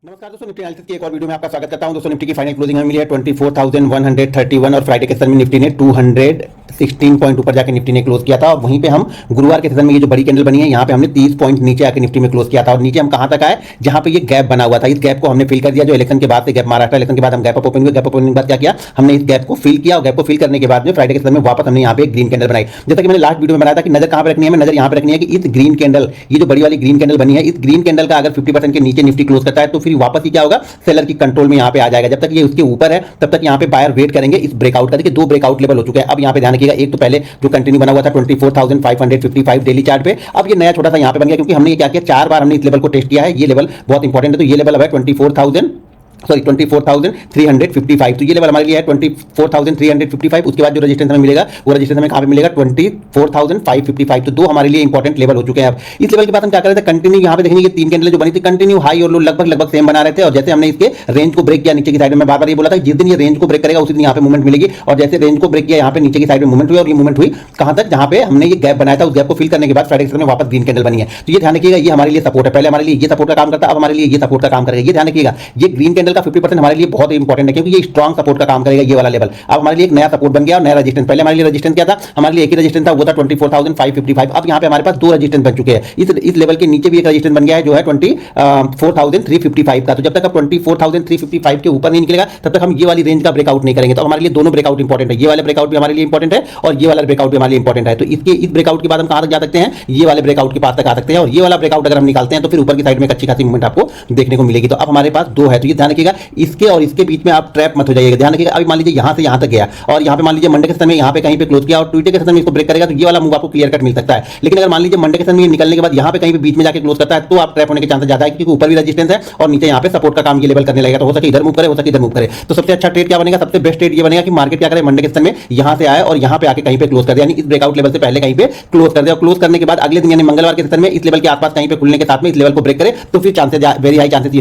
नमस्कार दोस्तों, Nifty analysis की एक और वीडियो में आपका स्वागत करता हूं। दोस्तों निफ्टी की फाइनल क्लोजिंग हमें मिली है 24,131 और फ्राइडे के सेशन में निफ्टी ने 216 पॉइंट ऊपर जाकर निफ्टी ने क्लोज किया था। और वहीं पे हम गुरुवार के सेशन में ये जो बड़ी कैंडल बनी है यहाँ पे हमने 30 पॉइंट नीचे आकर निफ्टी में क्लोज किया था। और नीचे हम कहां तक आए, जहां पे ये गैप बना हुआ था। इस गैप को हमने फिल कर दिया। जो इलेक्शन के बाद से गैप, महाराष्ट्र इलेक्शन के बाद हम गैप अप ओपन हुए। गैप अप ओपनिंग के बाद क्या किया, हमने इस गैप को फिल किया। और गैप को फिल करने के बाद में फ्राइडे के सेशन में वापस हमने यहाँ पे ग्रीन कैंडल बनाई। जैसा कि मैंने लास्ट वीडियो में बनाया था कि नजर कहां पर रखनी है, नजर यहाँ पर रखनी है कि इस ग्रीन कैंडल, ये जो बड़ी वाली ग्रीन कैंडल बनी है, इस ग्रीन कैंडल का अगर 50% के नीचे निफ्टी क्लोज करता है तो फिर वापस ही क्या होगा, सेलर की कंट्रोल में यहाँ पे आ जाएगा। जब तक ये उसके ऊपर है तब तक यहाँ पे बायर वेट करेंगे इस ब्रेकआउट का। देखिए दो ब्रेकआउट लेवल हो चुके हैं। अब यहाँ पे ध्यान रखिएगा, एक तो पहले जो कंटिन्यू बना हुआ था 24,555 डेली चार्ट पे, अब ये नया छोटा सा यहाँ पे बन गया क्योंकि हमने ये क्या किया, 4 बार हमने इस लेवल को टेस्ट किया है। ये लेवल बहुत इंपॉर्टेंट है। तो ये लेवल है 24,355। तो ये लेवल हमारे लिए है 24,355। उसके बाद जो रजिस्टेंस हमें मिलेगा वो रजिस्टेंस हमें कहां पे मिलेगा, 24,555। तो दो हमारे लिए इंपॉर्टेंट लेवल हो चुके हैं। अब इस लेवल के बाद हम क्या कर रहे थे, कंटिन्यू यहाँ पे देखेंगे तीन कैंडल जो बनी थी, कंटिन्यू हाई और लो लगभग सेम बना रहे थे। और जैसे हमने इसके रेंज को ब्रेक किया नीचे की साइड में, बार-बार ये बोला था जिस दिन ये रेंज को ब्रेक करेगा उसी दिन यहाँ पे मूवमेंट मिलेगी। और जैसे रेंज को ब्रेक किया यहाँ पे नीचे की साइड में मूवमेंट हुई। और ये मूवमेंट हुई कहां तक, जहां पे हमने ये गैप बनाया था। उस गैप को फिल करने के बाद फ्राइडे में वापस ग्रीन कैंडल बनी है। तो ये ध्यान रखिएगा, ये हमारे लिए सपोर्ट है। पहले हमारे लिए ये सपोर्ट का काम करता है, अब हमारे लिए ये सपोर्ट का काम करेगा। ये ध्यान रखिएगा, ये ग्रीन कैंडल का 50% हमारे लिए बहुत इंपॉर्टेंट है क्योंकि ये स्ट्रॉन्ग सपोर्ट का काम करेगा। ये वाला लेवल अब हमारे लिए एक नया सपोर्ट बन गया और नया रेजिस्टेंस। पहले हमारे लिए रेजिस्टेंस क्या था, हमारे लिए एक ही रेजिस्टेंस था, वो था 24,555। अब यहाँ पे हमारे पास दो रेजिस्टेंस बन चुके हैं। इस लेवल के नीचे भी एक रेजिस्टेंस बन गया है जो है 24,355 का। तो जब तक आप 24,355 के ऊपर नहीं निकलेगा तब तक हम ये वाली रेंज का ब्रेकआउट नहीं करेंगे। तो हमारे लिए दोनों ब्रेकआउट इंपॉर्टेंट है। ये वाला ब्रेकआउट भी हमारे लिए इंपॉर्टेंट है और ये वाला ब्रेकआउट भी हमारे लिए इंपॉर्टेंट है। तो इस ब्रेकआउट के बाद हम कहां तक जा सकते हैं, ये वाले ब्रेकआउट के पास तक आ सकते हैं। और ये वाला ब्रेकआउट अगर हम निकालते हैं तो फिर ऊपर की साइड में अच्छी खासी मूवमेंट आपको देखने को मिलेगी। तो अब हमारे पास दो है। तो ये ध्यान रखिएगा, इसके और इसके बीच में आप ट्रैप मत हो जाइएगा। ध्यान रखिएगा, अभी मान लीजिए यहां से यहां तक गया और यहां पे मान लीजिए मंडे के सेशन में यहां पे कहीं पे क्लोज किया और ट्यूसडे के सेशन में इसको ब्रेक करेगा तो ये वाला मूव आपको क्लियर कट मिल सकता है। लेकिन अगर मान लीजिए मंडे के सेशन में निकलने के बाद यहां पे कहीं पे बीच में जाके क्लोज करता है तो आप ट्रैप होने के चांसेस ज्यादा है क्योंकि ऊपर भी रेजिस्टेंस है और नीचे यहां पे सपोर्ट का काम ये लेवल करने लगेगा। तो हो सके इधर मूव करे, हो सके इधर मूव करे। तो सबसे अच्छा ट्रेड क्या बनेगा, सबसे बेस्ट ट्रेड ये बनेगा कि मार्केट क्या करे, मंडे के सेशन में यहां से आए और यहां पे आके कहीं पे क्लोज कर दे, यानी इस ब्रेकआउट लेवल से पहले कहीं पे क्लोज कर दे। और क्लोज करने के बाद अगले दिन यानी मंगलवार के सेशन में इस लेवल के आसपास कहीं पे खुलने के साथ में इस लेवल को ब्रेक करे तो फिर चांसेस, वेरी हाई चांसेस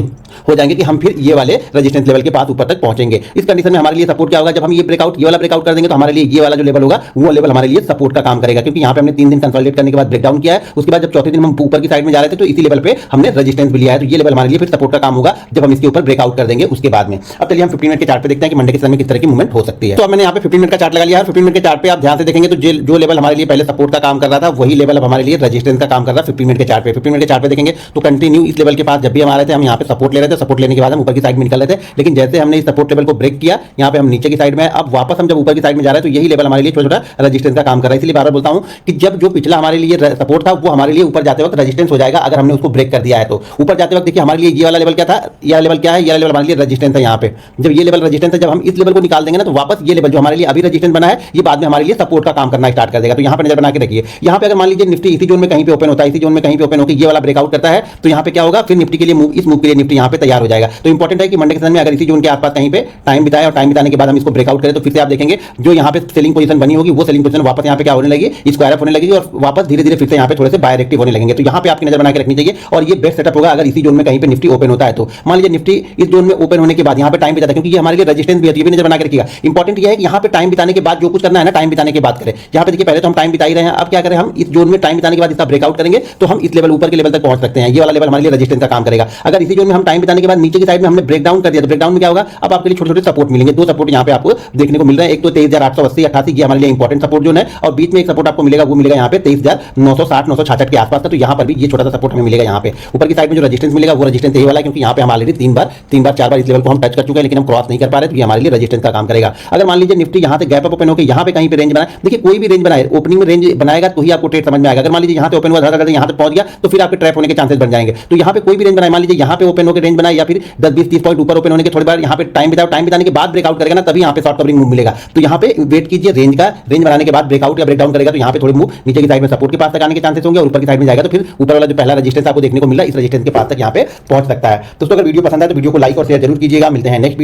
हो जाएंगे कि हम फिर ये वाले रेजिस्टेंस लेवल के पास ऊपर तक पहुंचेंगे। इस कंडीशन में हमारे लिए सपोर्ट क्या होगा, जब हम ये वाला ब्रेकआउट कर देंगे तो हमारे लिए ये वाला जो लेवल होगा वो लेवल हमारे लिए सपोर्ट का काम करेगा क्योंकि यहां पे हमने 3 दिन कंसोलिडेट करने के बाद ब्रेकडाउन किया है। उसके बाद जब चौथे दिन हम ऊपर की साइड में जा रहे थे तो इसी लेवल पे हमने रेजिस्टेंस भी लिया है। तो ये लेवल हमारे लिए फिर सपोर्ट का काम होगा जब हम इसके ऊपर ब्रेकआउट कर देंगे उसके बाद में। अब चलिए हम 15 मिनट के चार्ट पे देखते हैं कि मंडे के समय किस तरह की मूवमेंट हो सकती है। तो मैंने यहाँ पे 15 मिनट का चार्ट लगा लिया है। 15 मिनट के चार्ट पे आप ध्यान से देखेंगे तो जो लेवल हमारे लिए पहले सपोर्ट का काम कर रहा था वही लेवल अब हमारे लिए रेजिस्टेंस का काम कर रहा है 15 मिनट के चार्ट पे। 15 मिनट के चार्ट पे देखेंगे तो कंटिन्यू इस लेवल के पास जब भी हम आ रहे थे हम यहाँ पे सपोर्ट ले रहे थे। सपोर्ट लेने के बाद हम ऊपर की साइड में निकल रहे थे, लेकिन जैसे हमने इस सपोर्ट लेवल को ब्रेक किया यहाँ पे हम नीचे की साइड में, अब वापस हम जब ऊपर की साइड में जा रहे हैं तो यही लेवल हमारे लिए छोटा छोटा रेजिस्टेंस का काम कर रहा है। इसलिए बार बार बोलता हूं कि जब जो पिछला हमारे लिए सपोर्ट था वो हमारे लिए ऊपर जाते वक्त रेजिस्टेंस हो जाएगा अगर हमने उसको ब्रेक कर दिया है। तो ऊपर जाते वक्त देखिए हमारे लिए ये वाला लेवल क्या था, ये लेवल क्या है, ये लेवल हमारे लिए रेजिस्टेंस है। यहाँ पे जब ये लेवल रेजिस्टेंस है, जब हम इस लेवल को निकाल देंगे ना तो वापस ये लेवल जो हमारे लिए अभी रेजिस्टेंस बना है ये बाद में हमारे लिए सपोर्ट का काम करना स्टार्ट कर देगा। तो यहाँ पे नजर बना के रखिए, यहाँ पे अगर मान लीजिए निफ्टी इसी जोन में कहीं पे ओपन होता है, इसी जोन में कहीं पे ओपन होकर ये वाला ब्रेकआउट करता है तो यहाँ पे क्या होगा, फिर निफ्टी के लिए मूव, इस मूव के लिए निफ्टी यहाँ पे तैयार हो जाएगा। तो इंपॉर्टेंट है कि मंडे के सेशन में अगर इसी जोन के आसपास कहीं पे टाइम बिताए और टाइम बिताने के बाद हम इसको ब्रेकआउट करें तो फिर से आप देखेंगे जो यहाँ पे सेलिंग पोजीशन बनी होगी वो सेलिंग पोजीशन वापस यहाँ पे क्या होने लगी, स्क्वायर अप होने लगेगी और वापस धीरे धीरे फिर से यहाँ पे थोड़े से बायर एक्टिव होने लगेंगे। तो यहाँ पे आपकी नजर बना के रखनी चाहिए और ये बेस्ट सेटअप होगा अगर इसी जोन में कहीं पे निफ्टी ओपन होता है। तो मान लीजिए निफ्टी इस जोन में ओपन होने के बाद यहाँ पे टाइम बिताता है क्योंकि ये हमारे लिए रेजिस्टेंस भी है, ये भी नजर बना के रखिएगा। इंपॉर्टेंट ये है कि यहाँ पे टाइम बिताने के बाद जो कुछ करना है ना, टाइम बिताने के बाद करें। यहाँ पे देखिए पहले तो हम टाइम बिता ही रहे हैं, अब क्या करें, हम इस जोन में टाइम बिताने के बाद इसका ब्रेकआउट करेंगे तो हम इस लेवल ऊपर के लेवल तक पहुंच सकते हैं। ये वाला लेवल हमारे लिए रेजिस्टेंस का काम करेगा। अगर इसी जोन में हम टाइम बिताने के बाद नीचे की साइड में हमने ब्रेकडाउन कर दिया तो ब्रेकडाउन में क्या होगा, अब आपके लिए छोटे छोटे सपोर्ट मिलेंगे। दो सपोर्ट यहाँ पे आपको देखने को मिल रहे हैं, एक तो 23,880 88 ये हमारे लिए इंपॉर्टेंट सपोर्ट जोन है और बीच में एक सपोर्ट आपको मिलेगा, वो मिलेगा यहाँ पे 23,960 966 के आसपास का। तो यहाँ पर भी ये छोटा सा सपोर्ट हमें मिलेगा। यहाँ पे ऊपर की साइड में जो रेजिस्टेंस मिलेगा वो रेजिस्टेंस यही वाला है क्योंकि यहाँ पे हम ऑलरेडी 3 बार 4 बार इस लेवल को हम टच कर चुके हैं लेकिन हम क्रॉस नहीं कर पा रहे, तो ये हमारे लिए रेजिस्टेंस का काम करेगा। अगर मान लीजिए निफ्टी यहाँ से गैप अप ओपन होकर यहाँ पे कहीं पे रेंज बनाए, देखिए कोई भी रेंज बनाए, ओपनिंग में रेंज बनाएगा तो ही आपको ट्रेड समझ में आएगा। अगर मान लीजिए यहाँ से ओपन हुआ धड़ाधड़ यहाँ तक पहुंच गया तो फिर आपके ट्रैप होने के चांसेस बढ़ जाएंगे। तो यहाँ पे कोई भी रेंज बनाए, मान लीजिए यहाँ पे ओपन होकर रेंज बनाए या फिर 10 20 30 पॉइंट ऊपर ओपन होने के थोड़ी बार यहाँ पे टाइम बिताने के बाद ब्रेकआउट करेगा ना, तभी यहाँ पे शॉर्ट कवरिंग मूव मिलेगा। तो यहाँ पे वेट कीजिए रेंज बनाने के बाद ब्रेकआउट या ब्रेकडाउन करेगा तो यहाँ पे थोड़ी मूव नीचे की साइड में सपोर्ट के पास तक आने के चांसेस होंगे और ऊपर की साइड में जाएगा तो फिर ऊपर वाला जो पहला रेजिस्टेंस आपको देखने को मिला इस रेजिस्टेंस के पास तक यहाँ पे पहुंच सकता है। दोस्तों अगर वीडियो पसंद है तो वीडियो को लाइक और शेयर जरूर कीजिएगा। मिलते हैं नेक्स्ट